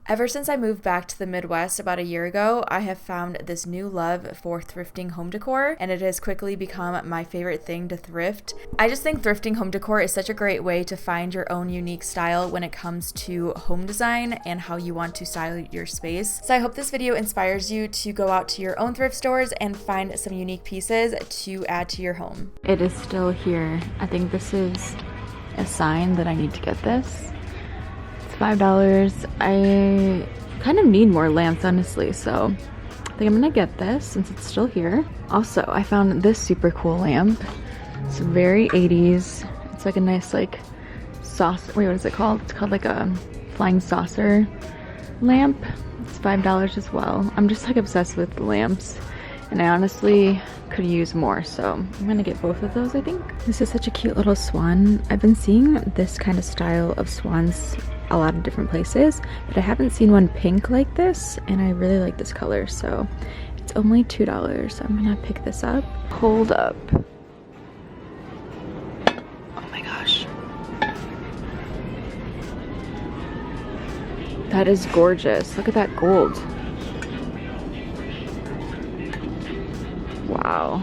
Ever since I moved back to the Midwest about a year ago, I have found this new love for thrifting home decor, and it has quickly become my favorite thing to thrift. I just think thrifting home decor is such a great way to find your own unique style when it comes to home design and how you want to style your space. So I hope this video inspires you to go out to your own thrift stores and find some unique pieces to add to your home. It is still here. I think this is a sign that I need to get this. $5. I kind of need more lamps, honestly, so I think I'm gonna get this since it's still here. Also, I found this super cool lamp. It's very 80s. It's like a nice like saucer. Wait, what is it called? It's called like a flying saucer lamp. It's $5 as well. I'm just like obsessed with lamps, and I honestly could use more, so I'm gonna get both of those, I think. This is such a cute little swan. I've been seeing this kind of style of swans a lot of different places, but I haven't seen one pink like this, and I really like this color, so it's only $2, so I'm gonna pick this up. Hold up. Oh my gosh. That is gorgeous. Look at that gold. Wow.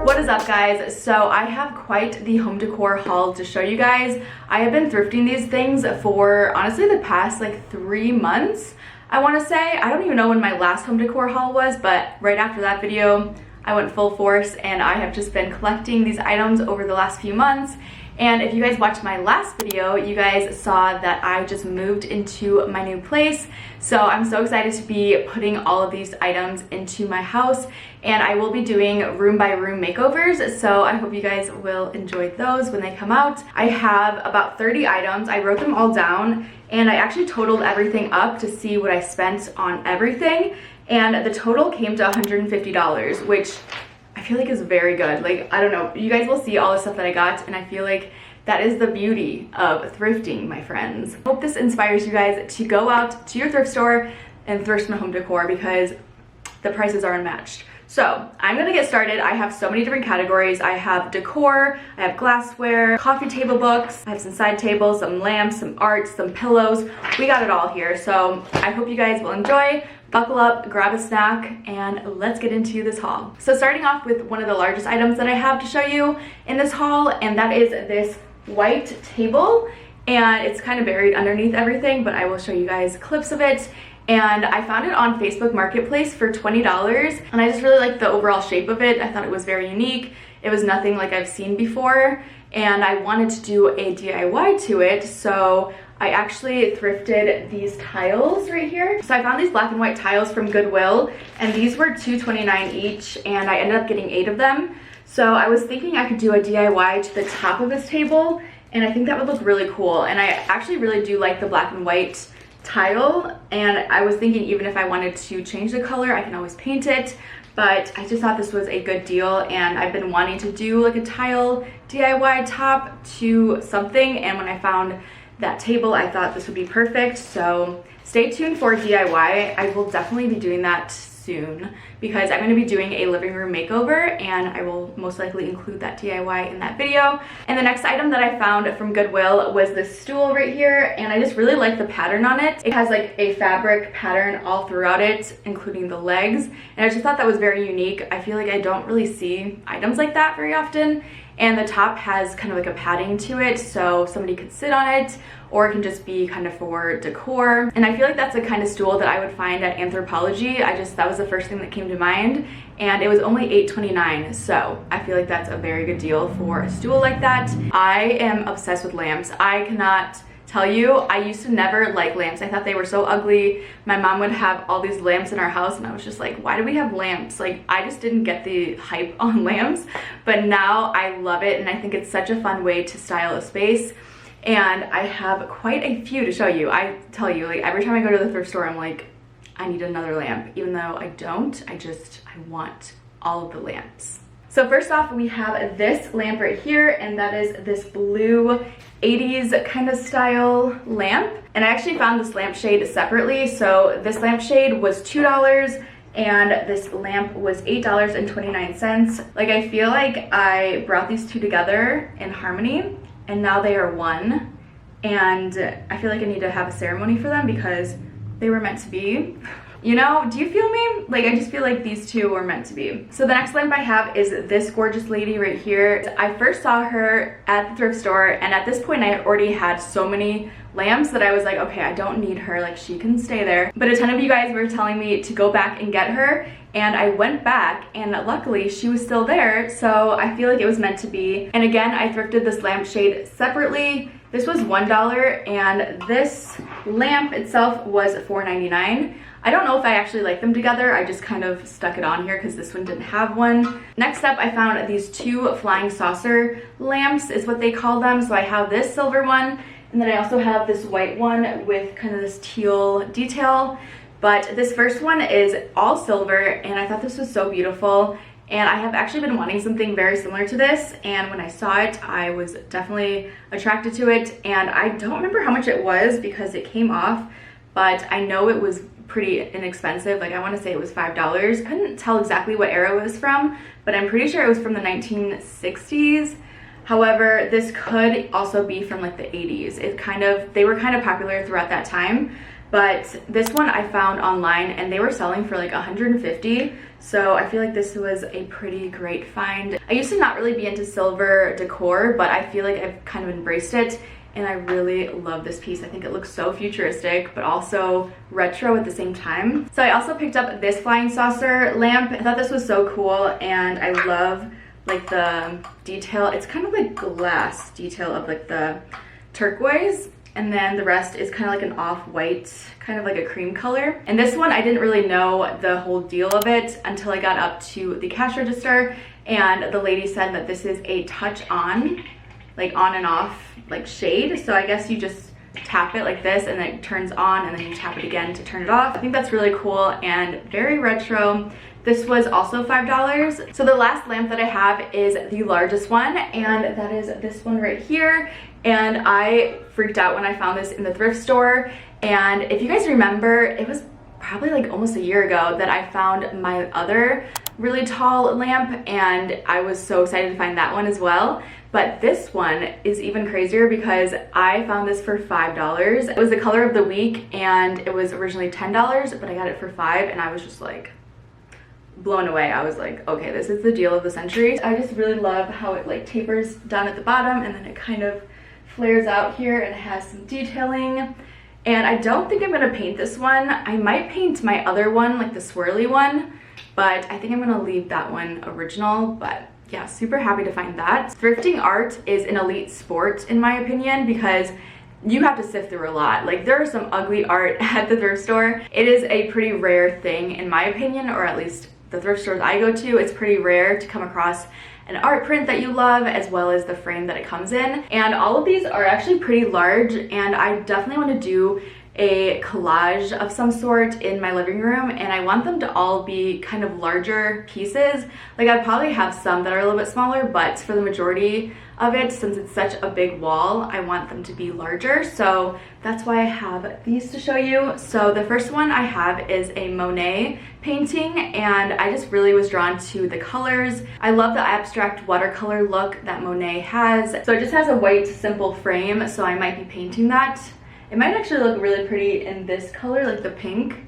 What is up, guys? So I have quite the home decor haul to show you guys. I have been thrifting these things for honestly the past like 3 months, I want to say. I don't even know when my last home decor haul was, but right after that video I went full force, and I have just been collecting these items over the last few months. And if you guys watched my last video, you guys saw that I just moved into my new place. So I'm so excited to be putting all of these items into my house, and I will be doing room by room makeovers. So I hope you guys will enjoy those when they come out. I have about 30 items. I wrote them all down, and I actually totaled everything up to see what I spent on everything. And the total came to $150, which I feel like is very good. Like, I don't know, you guys will see all the stuff that I got, and I feel like that is the beauty of thrifting, my friends. I hope this inspires you guys to go out to your thrift store and thrift some home decor, because the prices are unmatched. So I'm gonna get started. I have so many different categories. I have decor, I have glassware, coffee table books, I have some side tables, some lamps, some art, some pillows. We got it all here. So I hope you guys will enjoy. Buckle up, grab a snack, and let's get into this haul. So starting off with one of the largest items that I have to show you in this haul, and that is this white table. And it's kind of buried underneath everything, but I will show you guys clips of it. And I found it on Facebook Marketplace for $20, and I just really liked the overall shape of it. I thought it was very unique. It was nothing like I've seen before, and I wanted to do a DIY to it, so I actually thrifted these tiles right here. So I found these black and white tiles from Goodwill, and these were $2.29 each, and I ended up getting 8 of them. So I was thinking I could do a DIY to the top of this table, and I think that would look really cool. And I actually really do like the black and white tile, and I was thinking even if I wanted to change the color, I can always paint it. But I just thought this was a good deal, and I've been wanting to do like a tile DIY top to something, and when I found that table, I thought this would be perfect. So stay tuned for DIY. I will definitely be doing that soon, because I'm going to be doing a living room makeover, and I will most likely include that DIY in that video. And the next item that I found from Goodwill was this stool right here, and I just really like the pattern on it. It has like a fabric pattern all throughout it, including the legs, and I just thought that was very unique. I feel like I don't really see items like that very often. And the top has kind of like a padding to it, so somebody could sit on it, or it can just be kind of for decor. And I feel like that's the kind of stool that I would find at Anthropologie. That was the first thing that came to mind, and it was only $8.29, so I feel like that's a very good deal for a stool like that. I am obsessed with lamps. I cannot tell you, I used to never like lamps. I thought they were so ugly. My mom would have all these lamps in our house, and I was just like, why do we have lamps? Like, I just didn't get the hype on lamps, but now I love it, and I think it's such a fun way to style a space. And I have quite a few to show you. I tell you, like, every time I go to the thrift store, I'm like, I need another lamp. Even though I don't, I want all of the lamps. So first off, we have this lamp right here, and that is this blue 80s kind of style lamp. And I actually found this lampshade separately. So this lampshade was $2, and this lamp was $8.29. Like, I feel like I brought these two together in harmony, and now they are one, and I feel like I need to have a ceremony for them because they were meant to be. You know, do you feel me? Like, I just feel like these two were meant to be. So the next lamp I have is this gorgeous lady right here. I first saw her at the thrift store, and at this point I already had so many lamps that I was like, okay, I don't need her, like she can stay there. But a ton of you guys were telling me to go back and get her, and I went back and luckily she was still there, so I feel like it was meant to be. And again, I thrifted this lampshade separately. This was $1 and this lamp itself was $4.99. I don't know if I actually like them together. I just kind of stuck it on here because this one didn't have one. Next up, I found these two flying saucer lamps is what they call them. So I have this silver one, and then I also have this white one with kind of this teal detail. But this first one is all silver, and I thought this was so beautiful. And I have actually been wanting something very similar to this, and when I saw it, I was definitely attracted to it. And I don't remember how much it was because it came off, but I know it was pretty inexpensive. Like, I want to say it was $5. Couldn't tell exactly what era it was from, but I'm pretty sure it was from the 1960s. However, this could also be from like the 80s. They were kind of popular throughout that time. But this one I found online and they were selling for like $150. So I feel like this was a pretty great find. I used to not really be into silver decor, but I feel like I've kind of embraced it. And I really love this piece. I think it looks so futuristic, but also retro at the same time. So I also picked up this flying saucer lamp. I thought this was so cool, and I love like the detail. It's kind of like glass detail of like the turquoise, and then the rest is kind of like an off-white, kind of like a cream color. And this one, I didn't really know the whole deal of it until I got up to the cash register, and the lady said that this is a touch on, like on and off like shade. So I guess you just tap it like this and then it turns on, and then you tap it again to turn it off. I think that's really cool and very retro. This was also $5. So the last lamp that I have is the largest one, and that is this one right here. And I freaked out when I found this in the thrift store. And if you guys remember, it was probably like almost a year ago that I found my other really tall lamp, and I was so excited to find that one as well. But this one is even crazier because I found this for $5. It was the color of the week, and it was originally $10, but I got it for $5, and I was just like blown away. I was like, okay, this is the deal of the century. I just really love how it like tapers down at the bottom, and then it kind of flares out here and it has some detailing. And I don't think I'm gonna paint this one. I might paint my other one, like the swirly one, but I think I'm gonna leave that one original. But yeah, super happy to find that. Thrifting art is an elite sport in my opinion, because you have to sift through a lot. Like, there is some ugly art at the thrift store. It is a pretty rare thing in my opinion, or at least the thrift stores I go to, it's pretty rare to come across an art print that you love, as well as the frame that it comes in. And all of these are actually pretty large, and I definitely want to do a collage of some sort in my living room, and I want them to all be kind of larger pieces. Like, I'd probably have some that are a little bit smaller, but for the majority of it, since it's such a big wall, I want them to be larger. So that's why I have these to show you. So the first one I have is a Monet painting, and I just really was drawn to the colors. I love the abstract watercolor look that Monet has. So it just has a white simple frame, so I might be painting that. It might actually look really pretty in this color, like the pink.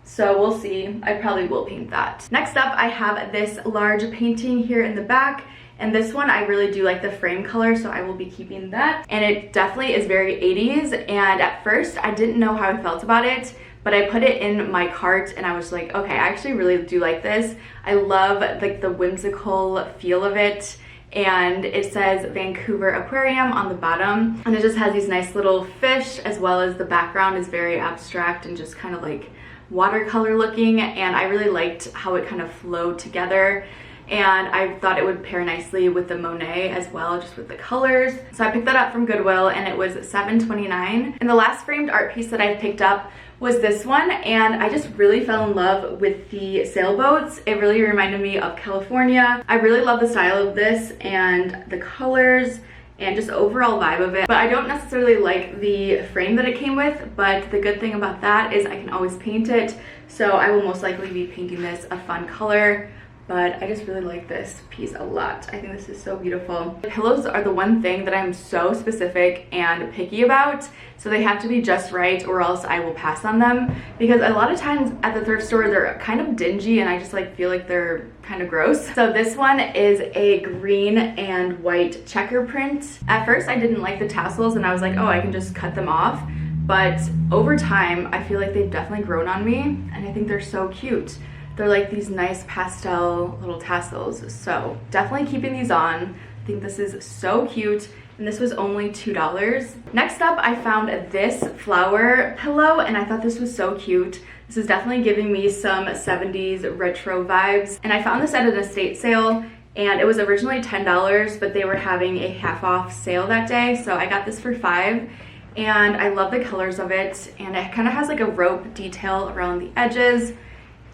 So we'll see. I probably will paint that. Next up, I have this large painting here in the back. And this one, I really do like the frame color, so I will be keeping that. And it definitely is very 80s. And at first, I didn't know how I felt about it, but I put it in my cart and I was like, okay, I actually really do like this. I love like the whimsical feel of it. And it says Vancouver Aquarium on the bottom, and it just has these nice little fish, as well as the background is very abstract and just kind of like watercolor looking. And I really liked how it kind of flowed together, and I thought it would pair nicely with the Monet as well, just with the colors. So I picked that up from Goodwill, and it was $7.29. And the last framed art piece that I picked up was this one, and I just really fell in love with the sailboats. It really reminded me of California. I really love the style of this and the colors and just overall vibe of it, but I don't necessarily like the frame that it came with. But the good thing about that is I can always paint it, so I will most likely be painting this a fun color but I just really like this piece a lot. I think this is so beautiful. The pillows are the one thing that I'm so specific and picky about, so they have to be just right or else I will pass on them, because a lot of times at the thrift store they're kind of dingy and I just like feel like they're kind of gross. So this one is a green and white checker print. At first I didn't like the tassels and I was like, oh, I can just cut them off, but over time I feel like they've definitely grown on me and I think they're so cute. They're like these nice pastel little tassels. So definitely keeping these on. I think this is so cute. And this was only $2. Next up, I found this flower pillow and I thought this was so cute. This is definitely giving me some 70s retro vibes. And I found this at an estate sale and it was originally $10, but they were having a half off sale that day. So I got this for $5. And I love the colors of it. And it kind of has like a rope detail around the edges.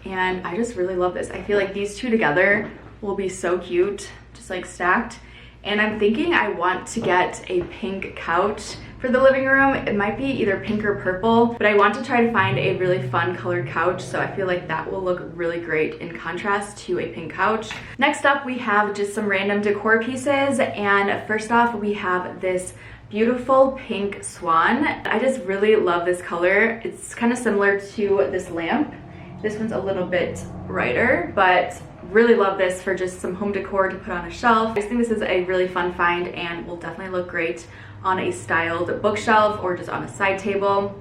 And I just really love this. I feel like these two together will be so cute, just like stacked. And I'm thinking I want to get a pink couch for the living room. It might be either pink or purple, but I want to try to find a really fun colored couch. So I feel like that will look really great in contrast to a pink couch. Next up, we have just some random decor pieces. And first off, we have this beautiful pink swan. I just really love this color. It's kind of similar to this lamp. This one's a little bit brighter, but really love this for just some home decor to put on a shelf. I just think this is a really fun find and will definitely look great on a styled bookshelf or just on a side table,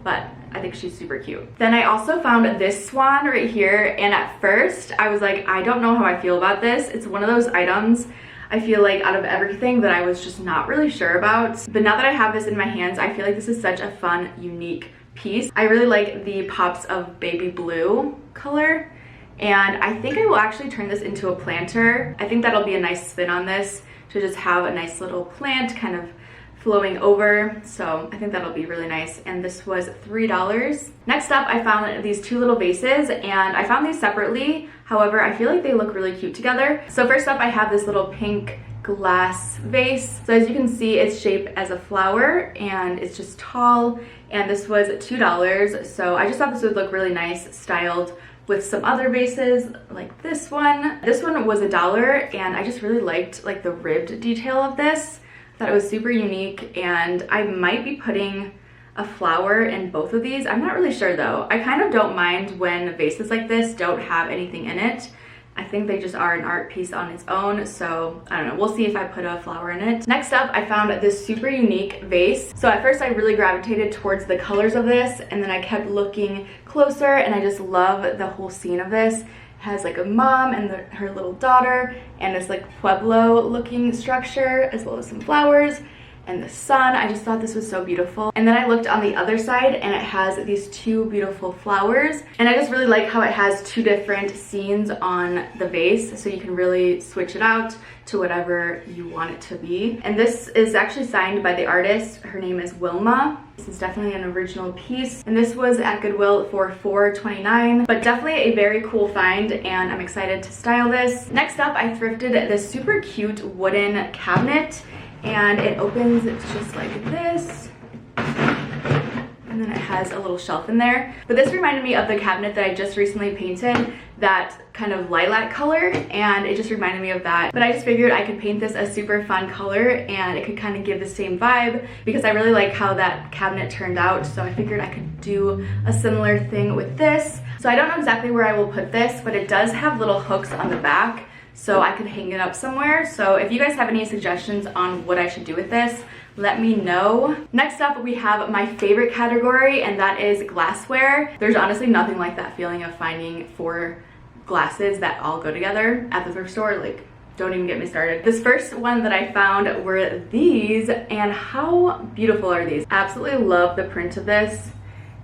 but I think she's super cute. Then I also found this swan right here, and at first I was like, I don't know how I feel about this. It's one of those items I feel like out of everything that I was just not really sure about. But now that I have this in my hands, I feel like this is such a fun, unique piece. I really like the pops of baby blue color, and I think I will actually turn this into a planter. I think that'll be a nice spin on this to just have a nice little plant kind of flowing over. So I think that'll be really nice. And this was $3. Next up, I found these two little vases, and I found these separately. However, I feel like they look really cute together. So first up, I have this little pink glass vase. So as you can see, it's shaped as a flower and it's just tall, and this was $2. So I just thought this would look really nice styled with some other vases like this one. This one was $1, and I just really liked like the ribbed detail of this. I thought it was super unique, and I might be putting a flower in both of these. I'm not really sure though. I kind of don't mind when vases like this don't have anything in it. I think they just are an art piece on its own, so I don't know. We'll see if I put a flower in it. Next up, I found this super unique vase. So at first I really gravitated towards the colors of this, and then I kept looking closer, and I just love the whole scene of this. It has like a mom and her little daughter, and this like Pueblo looking structure, as well as some flowers and the sun. I just thought this was so beautiful. And then I looked on the other side, and it has these two beautiful flowers, and I just really like how it has two different scenes on the vase, so you can really switch it out to whatever you want it to be. And this is actually signed by the artist. Her name is Wilma. This is definitely an original piece, and this was at Goodwill for $4.29, but definitely a very cool find, and I'm excited to style this. Next up, I thrifted this super cute wooden cabinet, and it opens just like this, and then it has a little shelf in there. But this reminded me of the cabinet that I just recently painted, that kind of lilac color, and it just reminded me of that. But I just figured I could paint this a super fun color, and it could kind of give the same vibe, because I really like how that cabinet turned out, so I figured I could do a similar thing with this. So I don't know exactly where I will put this, but it does have little hooks on the back, so I could hang it up somewhere. So if you guys have any suggestions on what I should do with this, let me know. Next up, we have my favorite category, and that is glassware. There's honestly nothing like that feeling of finding 4 glasses that all go together at the thrift store. Like, don't even get me started. This first one that I found were these, and how beautiful are these? Absolutely love the print of this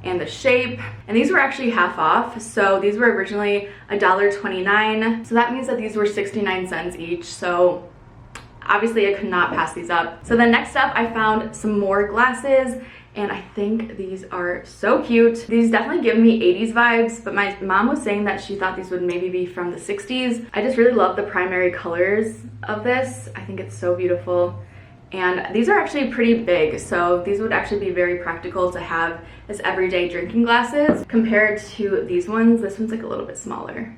and the shape. And these were actually half off, so these were originally $1.29, so that means that these were 69 cents each. So obviously I could not pass these up. So then next up, I found some more glasses, and I think these are so cute. These definitely give me 80s vibes, but my mom was saying that she thought these would maybe be from the 60s. I just really love the primary colors of this. I think it's so beautiful. And these are actually pretty big, so these would actually be very practical to have as everyday drinking glasses compared to these ones. This one's like a little bit smaller.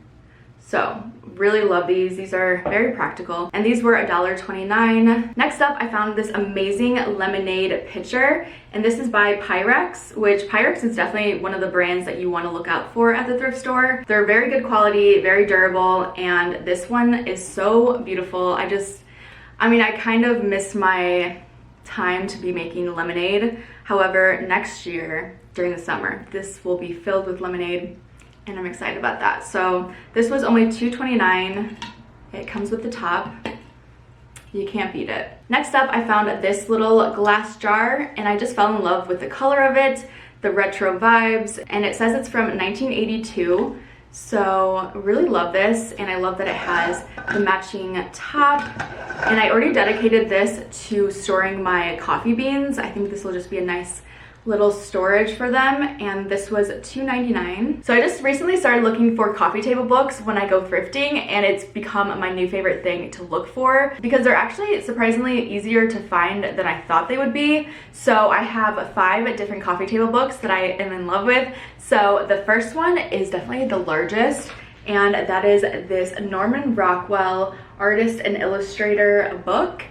So really love these. These are very practical, and these were $1.29. Next up, I found this amazing lemonade pitcher, and this is by Pyrex, which Pyrex is definitely one of the brands that you want to look out for at the thrift store. They're very good quality, very durable, and this one is so beautiful. I mean, I kind of miss my time to be making lemonade. However, next year during the summer, this will be filled with lemonade, and I'm excited about that. So this was only $2.29. It comes with the top. You can't beat it. Next up, I found this little glass jar, and I just fell in love with the color of it, the retro vibes, and it says it's from 1982. So really love this, and I love that it has the matching top, and I already dedicated this to storing my coffee beans. I think this will just be a nice little storage for them, and this was $2.99. So I just recently started looking for coffee table books when I go thrifting, and it's become my new favorite thing to look for because they're actually surprisingly easier to find than I thought they would be. So I have 5 different coffee table books that I am in love with. So the first one is definitely the largest, and that is this Norman Rockwell artist and illustrator book,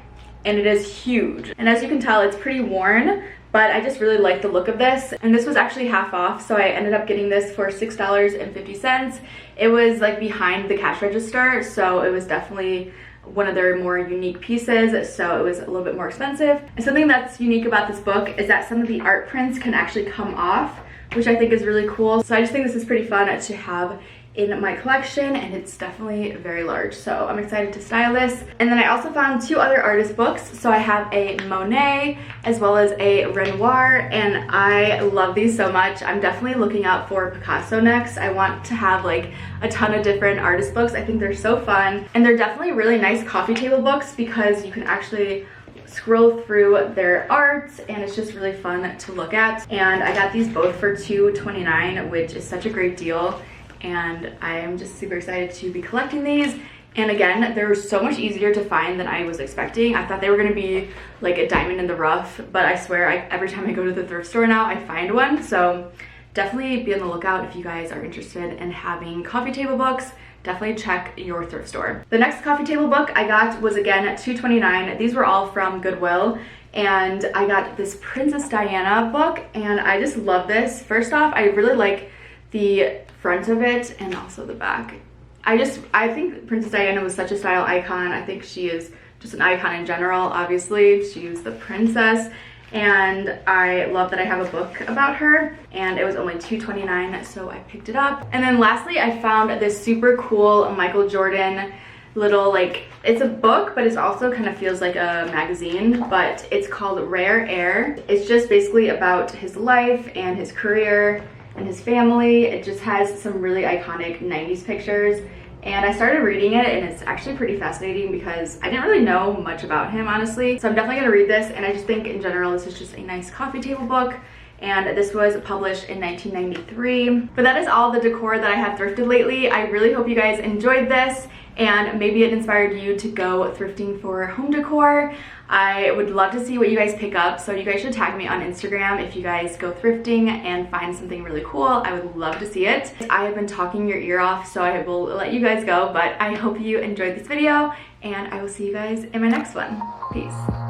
and it is huge. And as you can tell, it's pretty worn, but I just really like the look of this, and this was actually half off, so I ended up getting this for $6.50. It was like behind the cash register, so it was definitely one of their more unique pieces, so it was a little bit more expensive. And something that's unique about this book is that some of the art prints can actually come off, which I think is really cool. So I just think this is pretty fun to have in my collection, and it's definitely very large, so I'm excited to style this. And then I also found 2 other artist books. So I have a Monet as well as a Renoir, and I love these so much. I'm definitely looking out for Picasso next. I want to have like a ton of different artist books. I think they're so fun, and they're definitely really nice coffee table books because you can actually scroll through their art, and it's just really fun to look at. And I got these both for $2.29, which is such a great deal, and I am just super excited to be collecting these. And again, they're so much easier to find than I was expecting. I thought they were gonna be like a diamond in the rough, but I swear every time I go to the thrift store now, I find one. So definitely be on the lookout if you guys are interested in having coffee table books. Definitely check your thrift store. The next coffee table book I got was again at $2.29. These were all from Goodwill, and I got this Princess Diana book, and I just love this. First off, I really like the front of it and also the back. I think Princess Diana was such a style icon. I think she is just an icon in general. Obviously, she was the princess, and I love that I have a book about her, and it was only $2.29, so I picked it up. And then lastly, I found this super cool Michael Jordan little, like, it's a book, but it also kind of feels like a magazine, but it's called Rare Air. It's just basically about his life and his career and his family. It just has some really iconic 90s pictures, and I started reading it, and it's actually pretty fascinating because I didn't really know much about him, honestly. So I'm definitely gonna read this, and I just think in general this is just a nice coffee table book, and this was published in 1993. But that is all the decor that I have thrifted lately. I really hope you guys enjoyed this, and maybe it inspired you to go thrifting for home decor. I would love to see what you guys pick up, so you guys should tag me on Instagram if you guys go thrifting and find something really cool. I would love to see it. I have been talking your ear off, so I will let you guys go, but I hope you enjoyed this video, and I will see you guys in my next one. Peace.